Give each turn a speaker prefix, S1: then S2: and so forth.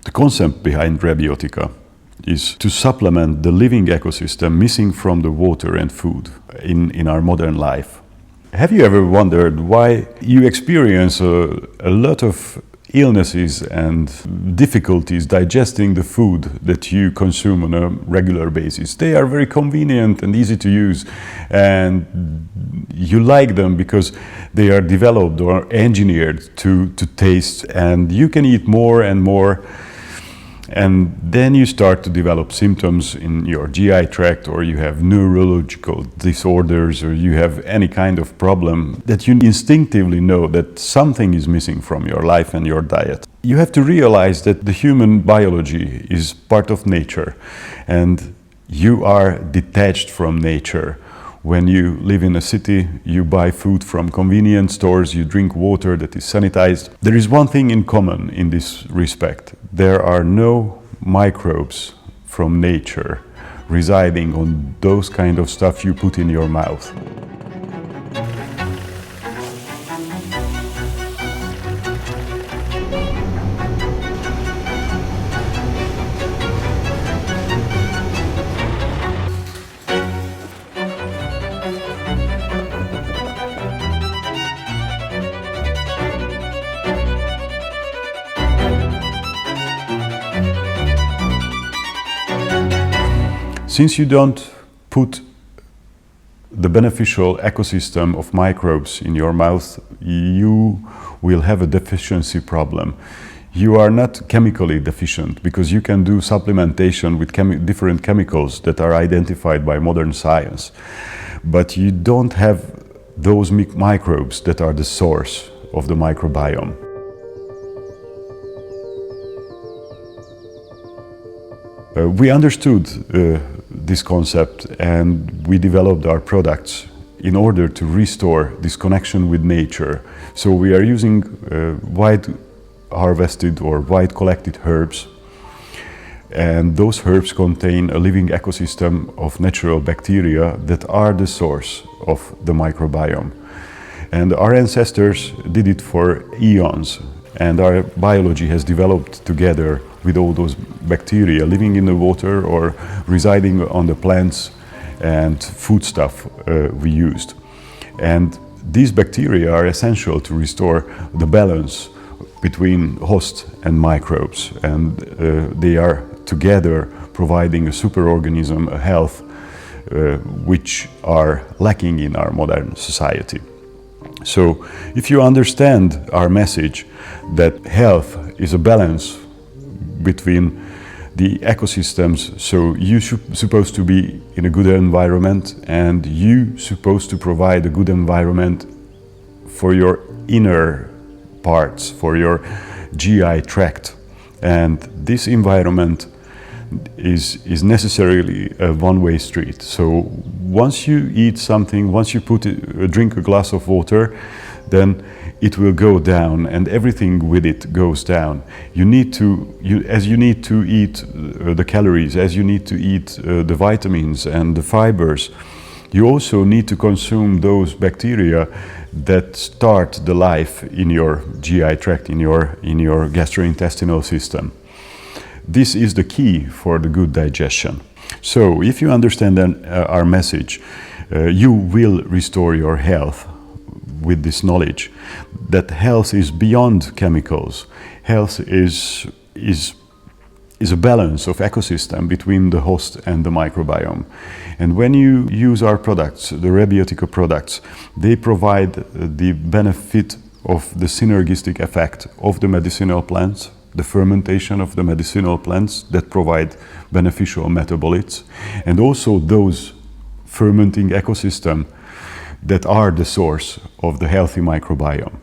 S1: The concept behind ReBiotika is to supplement the living ecosystem missing from the water and food in our modern life. Have you ever wondered why you experience a lot of illnesses and difficulties digesting the food that you consume on a regular basis? They are very convenient and easy to use, and you like them because they are developed or engineered to taste, and you can eat more and more. And then you start to develop symptoms in your GI tract, or you have neurological disorders, or you have any kind of problem that you instinctively know that something is missing from your life and your diet. You have to realize that the human biology is part of nature, and you are detached from nature. When you live in a city, you buy food from convenience stores, you drink water that is sanitized. There is one thing in common in this respect. There are no microbes from nature residing on those kind of stuff you put in your mouth. Since you don't put the beneficial ecosystem of microbes in your mouth, you will have a deficiency problem. You are not chemically deficient because you can do supplementation with different chemicals that are identified by modern science. But you don't have those microbes that are the source of the microbiome. We understood this concept, and we developed our products in order to restore this connection with nature. So we are using wild harvested or wild collected herbs, and those herbs contain a living ecosystem of natural bacteria that are the source of the microbiome. And our ancestors did it for eons, and our biology has developed together with all those bacteria living in the water or residing on the plants and foodstuff we used. And these bacteria are essential to restore the balance between host and microbes, and they are together providing a superorganism, a health, which are lacking in our modern society. So if you understand our message that health is a balance between the ecosystems, so you're supposed to be in a good environment, and you're supposed to provide a good environment for your inner parts, for your GI tract. And this environment is necessarily a one-way street. So once you eat something, once you drink a glass of water, then it will go down, and everything with it goes down. As you need to eat the calories, as you need to eat the vitamins and the fibers, you also need to consume those bacteria that start the life in your GI tract, in your gastrointestinal system. This is the key for the good digestion. So if you understand our message, you will restore your health with this knowledge that health is beyond chemicals. Health is a balance of ecosystem between the host and the microbiome. And when you use our products, the ReBiotika products, they provide the benefit of the synergistic effect of the medicinal plants, the fermentation of the medicinal plants that provide beneficial metabolites, and also those fermenting ecosystem that are the source of the healthy microbiome.